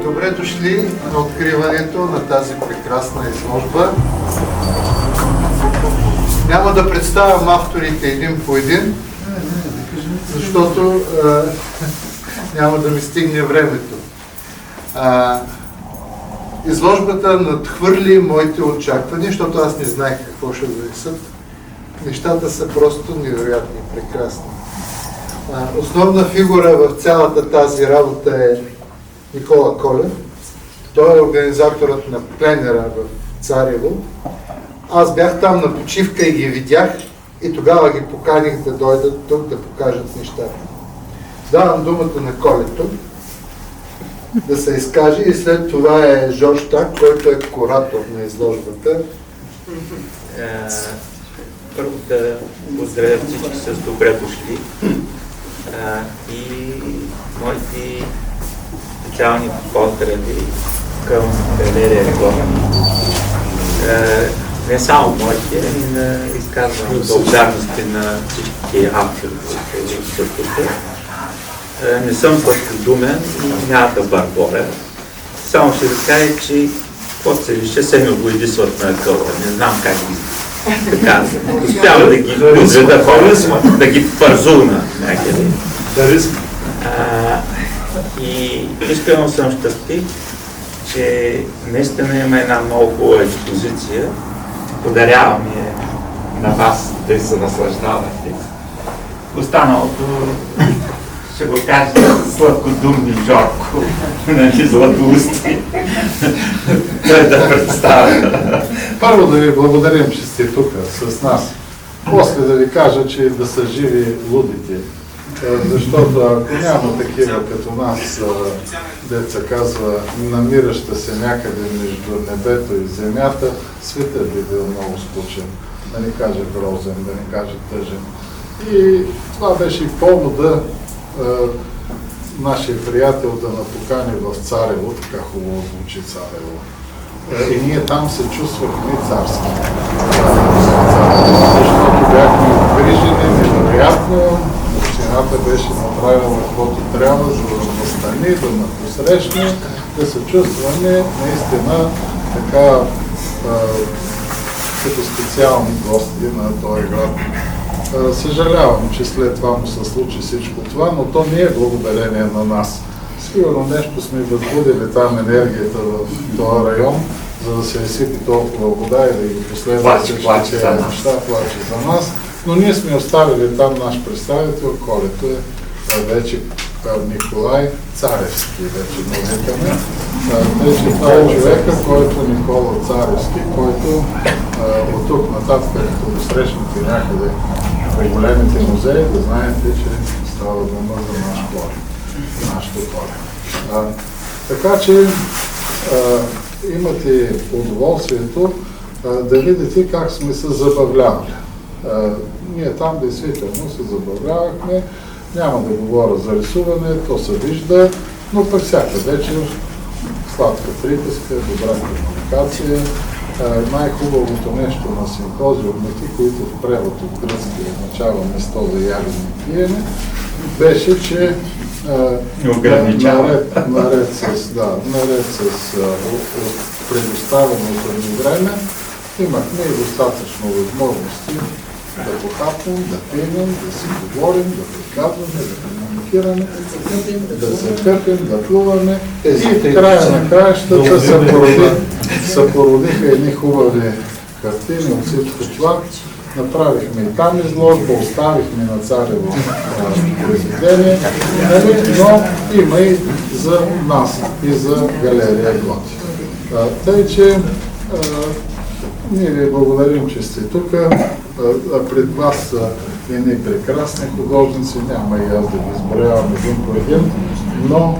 Добре дошли на откриването на тази прекрасна изложба. Няма да представям авторите един по един, защото няма да ми стигне времето. Изложбата надхвърли моите очаквания, защото аз не знаех какво ще донесат. Нещата са просто невероятни, прекрасни. Основна фигура в цялата тази работа е Никола Колев. Той е организаторът на пленера в Царево. Аз бях там на почивка и ги видях и тогава ги поканих да дойдат тук да покажат нещата. Давам думата на Колето да се изкаже и след това е Жорж Так, който е куратор на изложбата. Първо да поздравя всички с добре дошли и моите специални поздрави към галерия Егона. Не само моите, ами на изказване благодарности на всички автори в съдбата. Не съм пътодумен и няма да бърборя. Само ще ви кажа, че каквото се вижда, се ми обойдисват на къла. Не знам как ги така, успява да ги подведа хора, да ги парзулна някъде. И искрено съм щастлив, че наистина има една много хубава експозиция. Подарявам я на вас, да се наслаждавате. Останалото ще го кажа сладкодумни Жорко, нали, златоусти. Той да представя. Първо да ви благодарим, че сте тук с нас. После да ви кажа, че да са живи лудите. Защото ако няма такива като нас, деца казва, намираща се някъде между небето и земята, светът би бил много скучен, да не кажа грозен, да не кажа тъжен. И това беше и повода нашия приятел да напокани в Царево, така хубаво звучи Царево. И ние там се чувствахме царски. Защото бяхме обгрижени, невероятно. Общината беше направила каквото трябва, за да настани, да напосрещне, да се чувстваме наистина така като специални гости на този град. Съжалявам, че след това му се случи всичко това, но то не е благодарение на нас. Сигурно нещо сме възбудили там енергията в този район, за да се изсипи толкова вода и да ги последва всички тези неща, плаче за нас. Но ние сме оставили там наш представител, който е вече Николай Царевски, вече му викаме. Вече това е човека, който Никола Царевски, който от тук нататък, като го срещнете някъде по големите музеи, да знаете, че става дума за наш корен, нашето корен. Така че имате удоволствието да видите как сме се забавлявали. Ние там действително се забавлявахме, няма да говоря за рисуване, то се вижда, но пък всяка вечер сладка приказка, добра комуникация. Най-хубавото нещо на симпозиумите, които в превод от гръцки означава место за ягодно пиене, беше, че наред с предоставеното ни време имахме и достатъчно възможности да похапнем, да пием, да си говорим, да приказваме, да комуникираме, да се къпим, да плуваме и в края на краищата се породиха едни хубави картини от всичко това. Направихме и там изложба, оставихме на Царево произведение, но има и за нас, и за галерия Готи. Тъй, че ние ви благодарим, че сте тук. Пред вас са едни прекрасни художници, няма и аз да ги изброявам един по един, но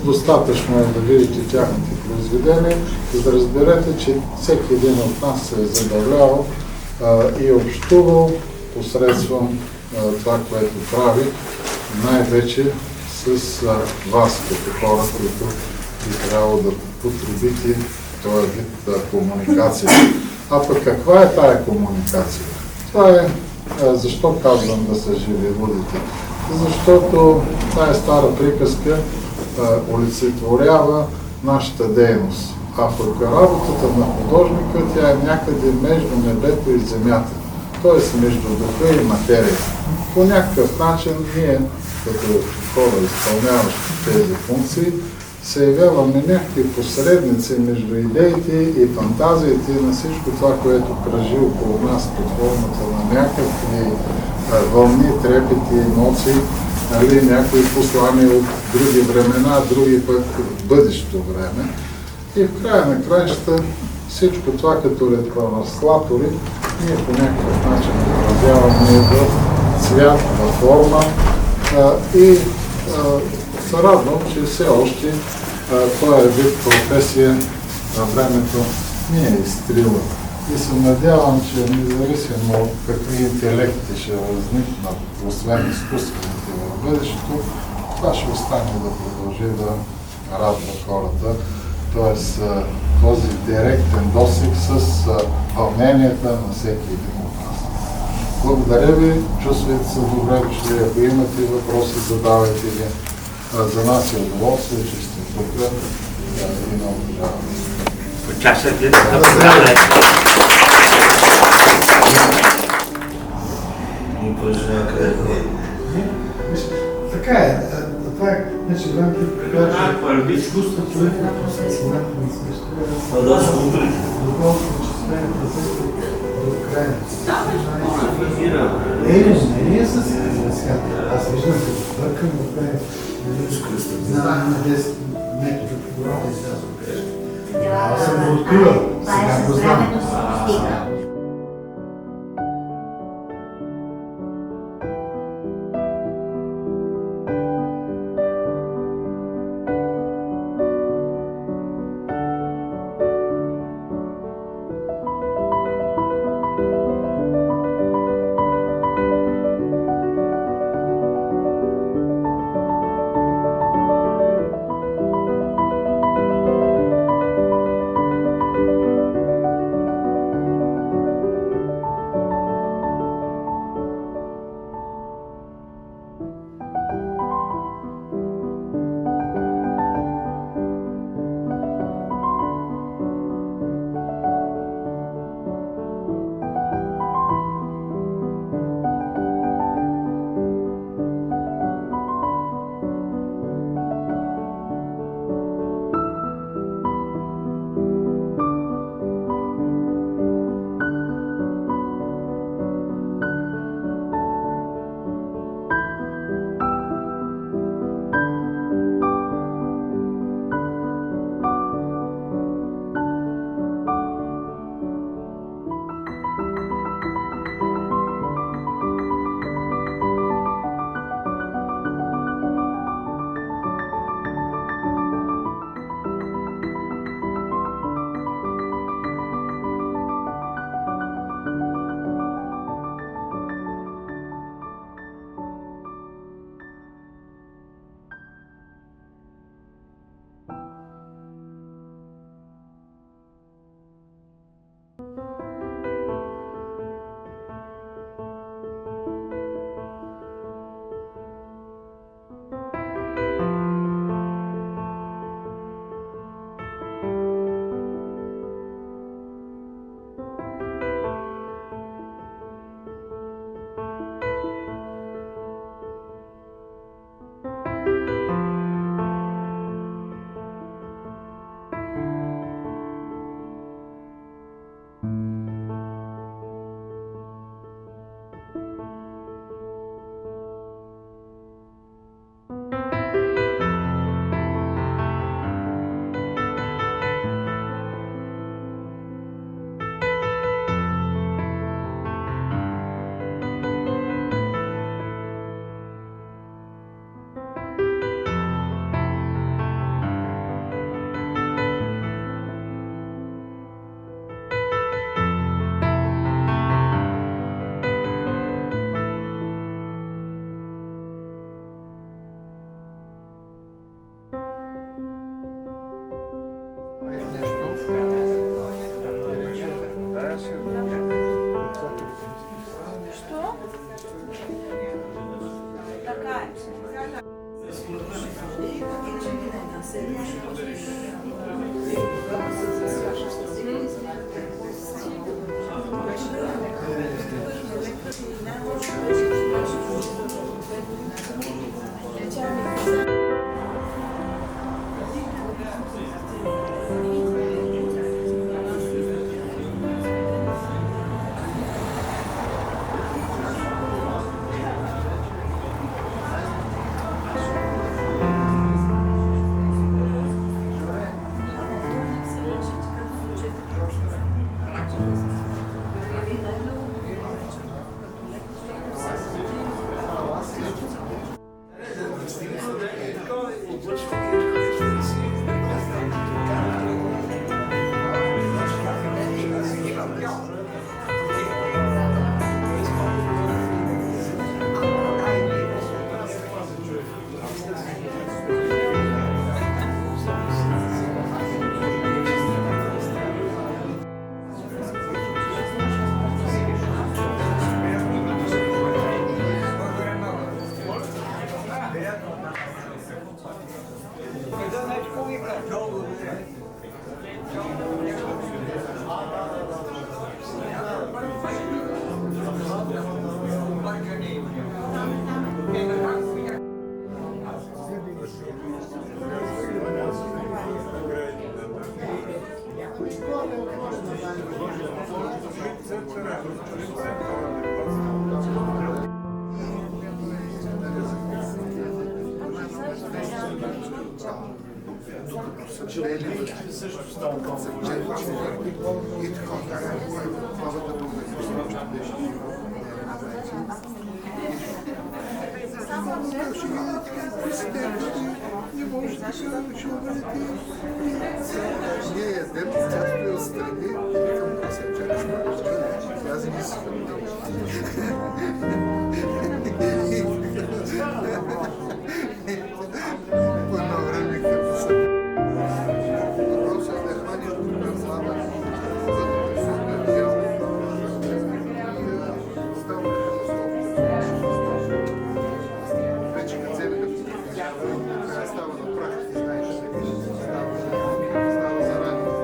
достатъчно е да видите тяхните произведения, за да разберете, че всеки един от нас се е забавлявал и общувал посредством това, което прави, най-вече с вас, като хора, които би трябвало да потребите този вид комуникация. А пък каква е тая комуникация? Това е, защо казвам да са живи лудите? защото тая стара приказка олицетворява нашата дейност. А пък работата на художника, тя е някъде между небето и земята, т.е. между духа и материя. По някакъв начин ние, като хора, изпълняващи тези функции, се явяваме някакви посредници между идеите и фантазиите на всичко това, което кръжи около нас под формата на някакви вълни, трепети, емоции, нали, някои послания от други времена, други пък в бъдещето време. И в края на краищата всичко това като ретранслатори ние по някакъв начин отразяваме в цвят, в форма и се радвам, че все още този вид професия във времето не е изтрила. И се надявам, че независимо от какви интелекти ще възникнат, освен изкуствените в бъдещето, това ще остане да продължи да радва хората. Тоест този директен досег с вълненията на всеки един от нас. Благодаря ви, чувствайте се добре, че ако имате въпроси, задавайте ги. За нас е удоволствие, че сте тук и много жалко. Участвате да Така е. Това е, значи, времето е изкуството е доколкото че сме до края. Не е със сега. Аз виждам, че бъркам в края. Знам на 10 метра по гората и сега. Аз съм го откривал. Сега го знам. Също става И така, хората не може да се човеки. Ние ядем, тя стои отстрани и викам, да се чакаш, аз и не си по едно време като са. Въпросът е да хваниш друга слаба, който се отдел и става вече като себе да става на прах, ти знаеш, става заради.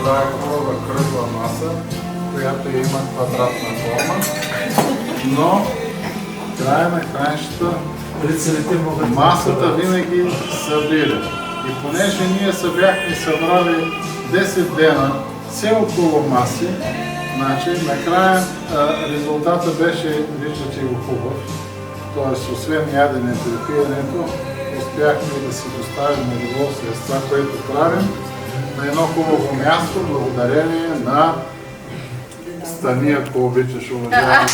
Това е хубава кръгла маса, която има квадратна форма, но края на краищата масата винаги събира. И понеже ние се бяхме събрали 10 дена все около маси, значи накрая резултата беше, виждате го хубав, т.е. освен яденето и пиенето, успяхме да си доставим удоволствие с това, което правим, на едно хубаво място, благодарение на Стани, ако обичаш, уважаеми.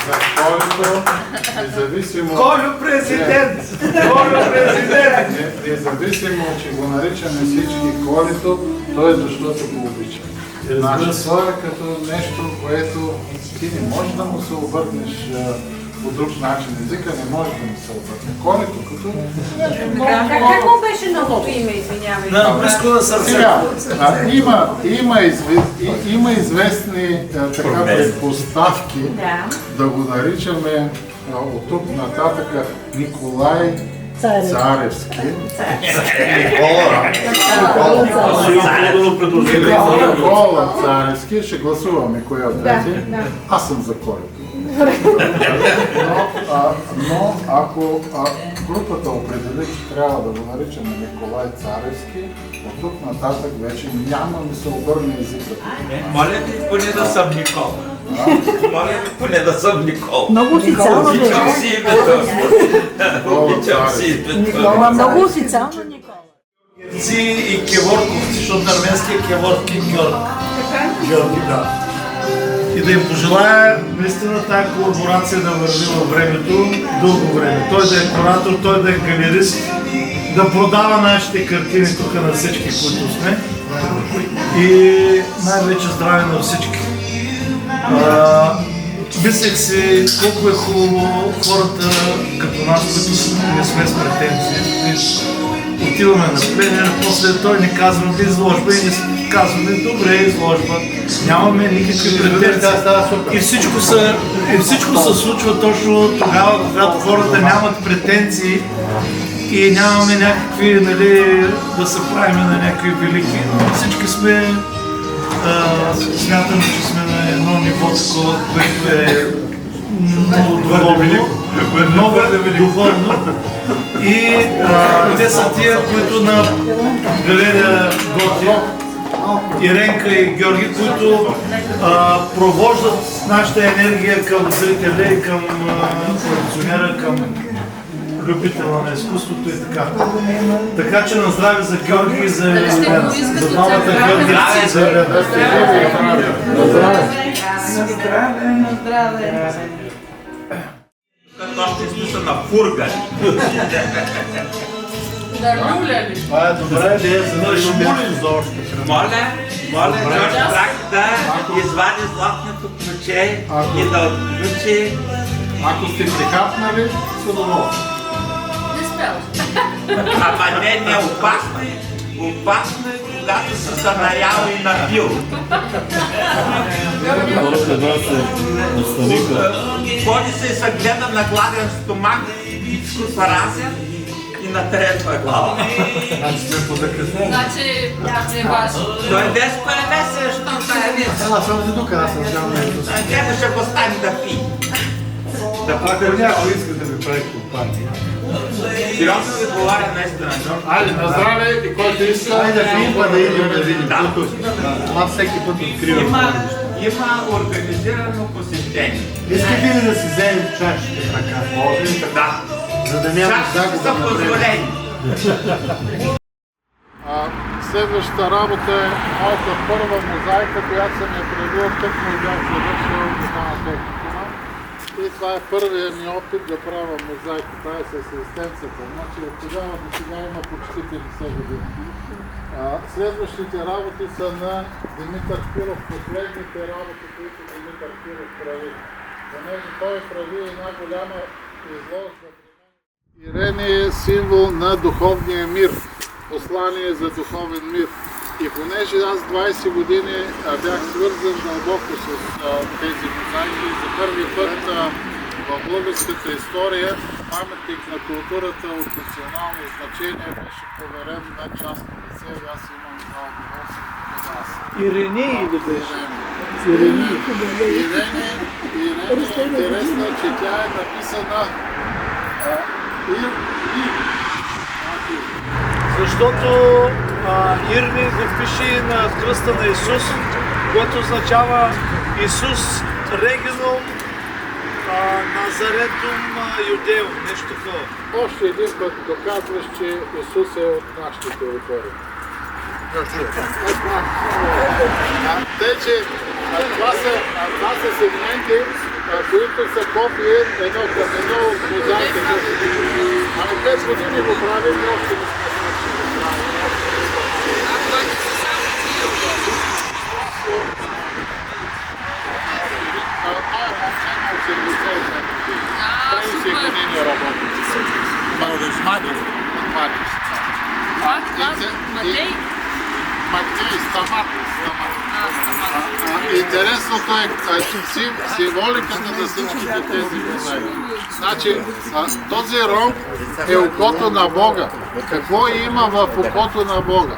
За Колето, независимо... Колю президент! Колю президент! Независимо, че го наричаме всички Колето, той е защото го обича. Значи това е като нещо, което ти не можеш да му се обърнеш по друг начин. Езика не може да му се обърне. Колето като... Как му беше новото име, извинявай? Да, близко на Сега, сърцето. има известни така предпоставки да го наричаме от тук нататък Николай Царевски. Никола Царевски, ще гласуваме коя от тези. Аз съм за Колето. Но ако групата определи, че трябва да го наричаме Николай Царевски, от тук нататък вече няма да се обърне езикът. Моля ви поне да съм Никола. Моля ви поне да съм Никола. Много официално Обичам си името. Обичам си името. Много официално Никола. Си и Кеворковци, защото арменския Кеворки Георги, да. И да им пожелая наистина тази колаборация да върви във времето, дълго време. Той да е куратор, той да е галерист, да продава нашите картини тук на всички, които сме. И най-вече здраве на всички. Мислех си колко е хубаво хората като нас, които не сме с претенции. Отиваме на пленер, после той ни казва да изложба и ни казваме добре изложба. Нямаме никакви претенции. И всичко се случва точно тогава, когато хората нямат претенции и нямаме някакви, нали, да се правим на някакви велики. Всички сме, смятаме, че сме на едно ниво такова, което е много духовно. И те са тия, които на галерия Готи, Иренка и Георги, които провождат нашата енергия към зрителя и към колекционера, към любителя на изкуството и така. Така че на здраве за Георги и за Елена. За двамата Георги и за Елена. Здраве! Като още измисля на фурга. Да руля ли? Това е добра идея, за да шумулим за още. Моля, Джордж Брак да извади златното ключе и да отключи. Ако сте прихапнали, с удоволствие. Не спел. Ама не опасно. Опасно е, когато се занаял и напил. Ходи се и се гледа на гладен стомах, всичко се разя и на трезва глава. Значи сме позакъснени. Значи, не е важно. Той деско е весело, щом тая весело. Аз съм тук, аз съм взял нещо. Дядо ще го стане да пи. Ако някой иска да ми прави компания. Сериозно ви говоря наистина, Джордж. Айде, на здраве и който иска. Айде да видим, да идем да видим. Аз всеки път откривам. Има организирано посещение. Искате ли да си вземем чашите така? Може ли така? Да. За да няма Чашите са позволени. Следващата работа е моята първа мозайка, която съм я правил тъкмо и бях завършил на техникума. И това е първият ми опит да правя мозайка. Това е с асистенцията. Значи от тогава до сега има почти 50 години. Следващите работи са на Димитър Киров, последните работи, които Димитър Киров прави. Понеже той прави една голяма изложба. Ирене е символ на духовния мир, послание за духовен мир. И понеже аз 20 години бях свързан дълбоко с тези мозайки, за първи път в българската история паметник на културата от национално значение беше поверен на частно лице и аз имам това удоволствие да бъда аз. Ирени или беше? Ирени е интересна, че тя е написана Защото Ирни го пише и на кръста на Исус, което означава Исус Регинум Назаретум Юдеум, нещо такова. Още един път доказваш, че Исус е от нашите територии. Тъй, че това са сегменти, които са копие едно към едно от мозайката. Ами 5 години го правим и още не сме Интересното е символиката на всичките тези мозаики. Значи, този ромб е окото на Бога. Какво има в окото на Бога?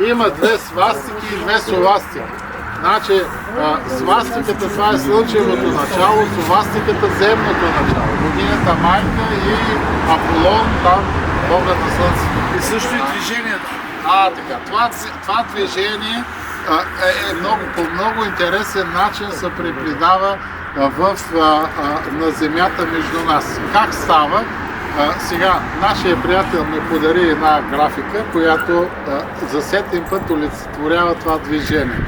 Има две свастики и две совастики. Значи, свастиката това е слънчевото начало, совастиката земното начало. Богинята майка и Аполон, там Бога на слънцето. И също и движението. Така. Това движение по много интересен начин се преплидава на земята между нас. Как става? Сега, нашия приятел ми подари една графика, която за сетен път олицетворява това движение.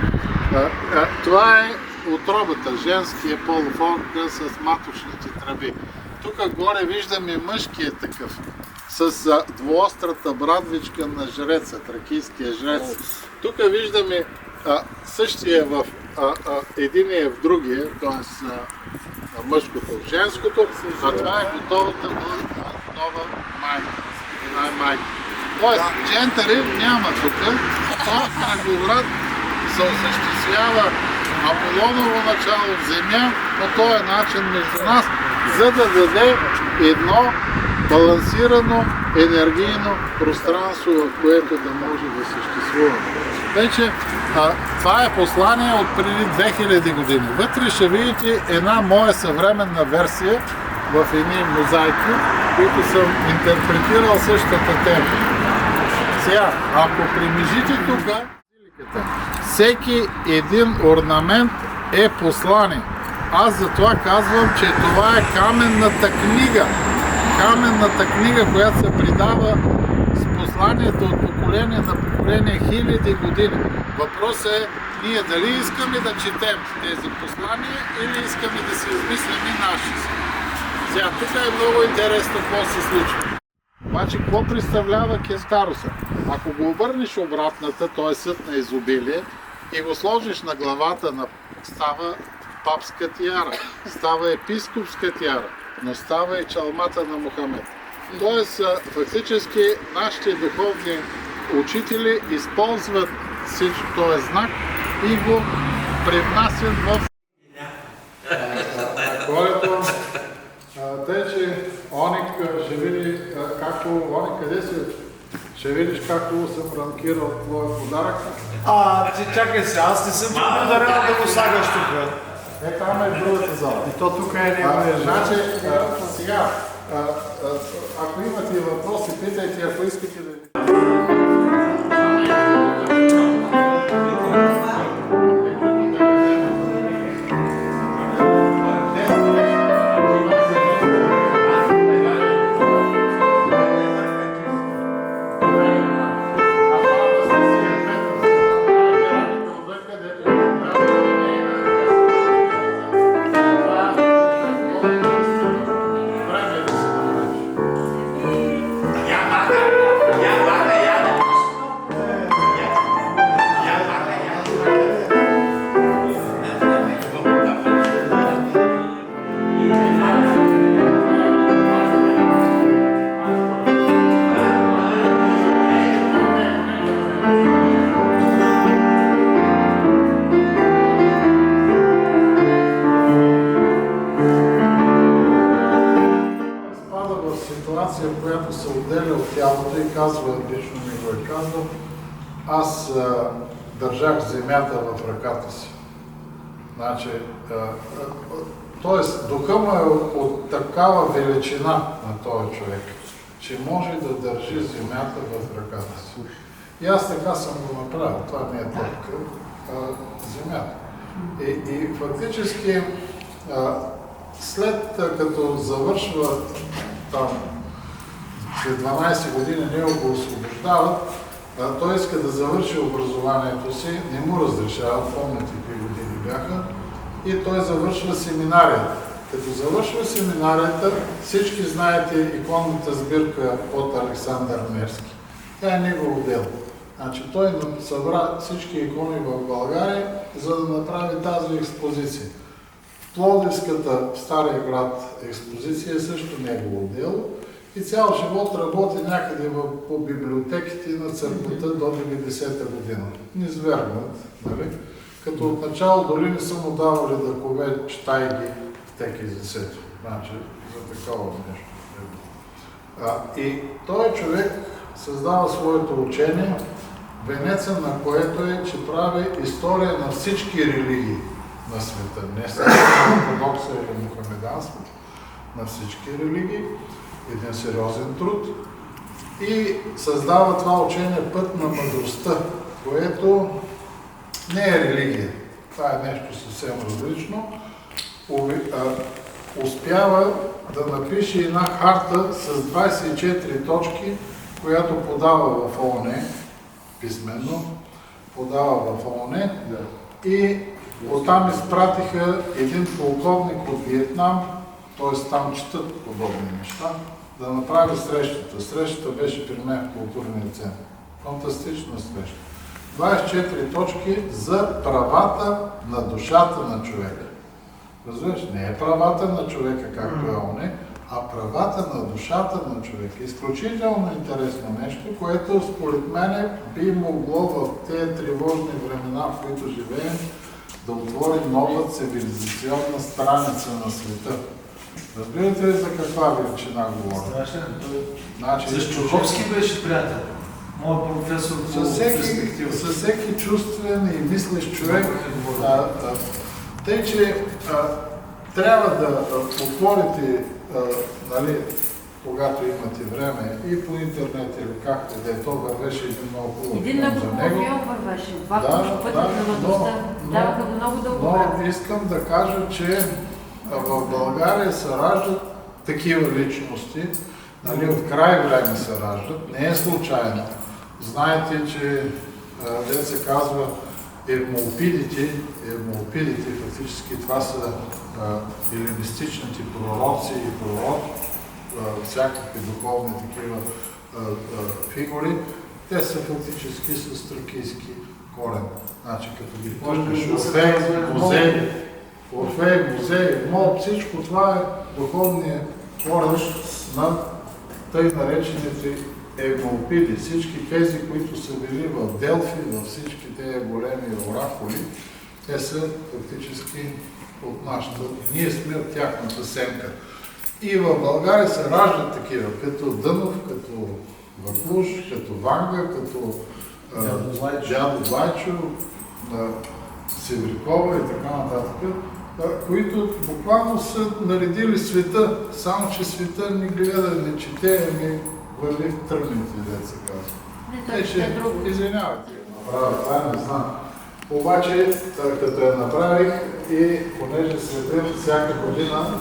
Това е утробата, женския полов орган с маточните тръби. Тук горе виждаме мъжкия такъв, с двуострата брадвичка на жреца, тракийския жрец. Тук виждаме същия в единия в другия, т.е. мъжкото в женското, а това е готовата нова майка. Тоест, джентъри няма тук, в кръговрат се осъществява Аполоново начало в земя по този начин между нас, за да даде едно балансирано енергийно пространство, в което да може да съществува. Вече това е послание от преди 2000 години. Вътре ще видите една моя съвременна версия в едни мозайки, които съм интерпретирал същата тема. Сега, ако примижите тук, всеки един орнамент е послание. Аз затова казвам, че това е каменната книга. Каменната книга, която се предава с посланието от поколение на поколение хиляди години. Въпросът е ние дали искаме да четем тези послания или искаме да си измислим и наши си. Сега, тук е много интересно какво се случва. Обаче, какво представлява Кентаруса? Ако го обърнеш обратната, т.е. съд на изобилие, и го сложиш на главата, става папска тиара, става епископска тиара, но става и чалмата на Мохамед. Тоест, фактически, нашите духовни учители използват всичко този знак и го привнасят в... Който тъй, че Оник ще види както... Оник, къде си? Ще видиш както съм рамкирал твоя подарък. Ти чакай се, аз не съм подарил да го слагаш тук. Там е другата зала. И то тук е неговия. Значи, сега, ако имате въпроси, питайте, ако искате да... казва, лично ми го е казал, аз държах земята в ръката си. Значи, т.е. духа му е от такава величина на този човек, че може да държи земята в ръката си. И аз така съм го направил. Това не е топка, земята. И фактически, след като завършва там, след 12 години не го освобождават, той иска да завърши образованието си, не му разрешават, помните какви години бяха, и той завършва семинарията. Като завършва семинарията, всички знаете иконната сбирка от Александър Невски. Тя е негов дел. Значи той събра всички икони в България, за да направи тази експозиция. Пловдивската в Стария град експозиция е също негово дело и цял живот работи някъде по библиотеките на църквата до 90-та година. Низвергнат, нали? Като отначало дори не са му давали да кове читайги теки за сето. Значи, за такова нещо. И той човек създава своето учение, венеца на което е, че прави история на всички религии на света. Не само на ортодокса или мухамеданство, на всички религии. Един сериозен труд. И създава това учение път на мъдростта, което не е религия. Това е нещо съвсем различно. Успява да напише една харта с 24 точки, която подава в ООН, писменно, подава в ООН и оттам изпратиха един полковник от Виетнам, т.е. там четат подобни неща, да направи срещата. Срещата беше при мен в културния център. Фантастична среща. 24 точки за правата на душата на човека. Разбираш, не е правата на човека, както е ОНЕ, а правата на душата на човека. Изключително интересно нещо, което според мен би могло в тези тревожни времена, в които живеем, да отвори нова цивилизационна страница на света. Разбирате ли за каква величина говоря? Значи, За Чуковски беше приятел. Моят професор по перспектива. Със всеки чувствен и мислещ човек, тъй че трябва да отворите, нали, когато имате време, и по интернет или както да е, то вървеше един много хубав Един много хубав филм вървеше. Два пъти на мъдростта. Даваха го много дълго време. Но искам да кажа, че в България се раждат такива личности, нали, от край време се раждат, не е случайно. Знаете, че дет се казва евмоопидите, фактически това са елинистичните пророци и пророки, всякакви духовни такива фигури, те са фактически с тракийски корен. Значи, като ги почнеш Орфей, музей, мол, всичко това е духовният корен на тъй наречените евмоопиди. Всички тези, които са били в Делфи, във всички тези големи оракули, те са фактически от нашата. Ние сме от тяхната семка. И в България се раждат такива, като Дънов, като Вакуш, като Ванга, като Дядо Влайчо, Севрикова и така нататък, които буквално са наредили света, само че света не гледа, не чете, не върви в тръмните, деца казва. Извинявайте, това не знам. Обаче, като я направих и понеже следим всяка година,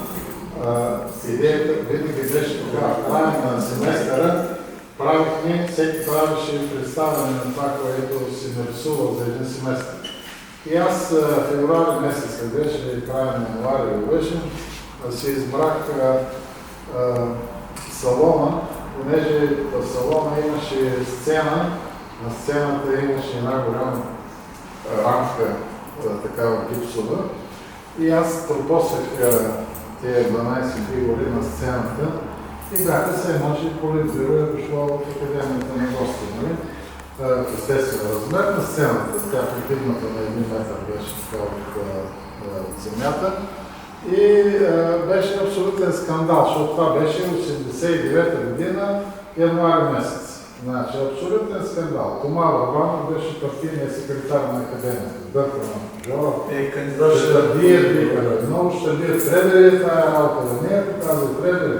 идеята винаги беше тогава в края на семестъра, правихме, всеки правеше представяне на това, което си нарисувал за един семестър. И аз февруари месец, беше края на януари, беше, си избрах салона, понеже в салона имаше сцена, на сцената имаше една голяма рамка, такава гипсова, и аз пропосах тези 12 фигури на сцената и бяха се едно, че Политбюро е дошло в Академията на гости, нали? Естествен размер на сцената, тя прикидната на 1 метър беше така от земята и беше абсолютен скандал, защото това беше 89-та година, януари месец. Значи, абсолютен скандал. Тома Върбанов беше партийният секретар на академията. Дърпана Жора. Кандидат Ще бият, много ще бият. Требери е тая работа, да не е така за требери.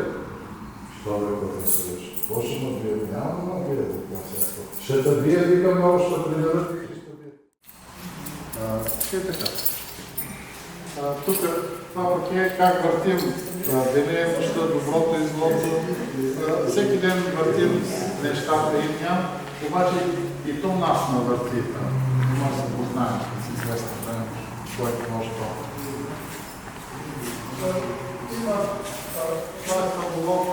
Що бе, като се виж? Какво ще ме бият? Няма да ме бият от концерта. Ще те бият, вика, много ще приберат и ще бият. Е така. Тук това пък е как въртим деня и нощта, доброто и злото. Всеки ден въртим нещата и няма, обаче и то нас не върти. Не може да се познаем с известно време, който може това. Има това е Стамбулов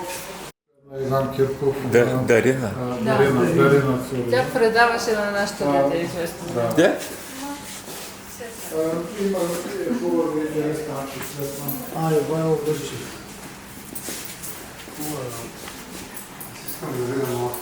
на Иван Кирков. Дарина. Дарина. Тя предаваше на нашата дете известно. Да? Има хубави интересни начи светна. Ивайло Гърчев. Искам да видя малко.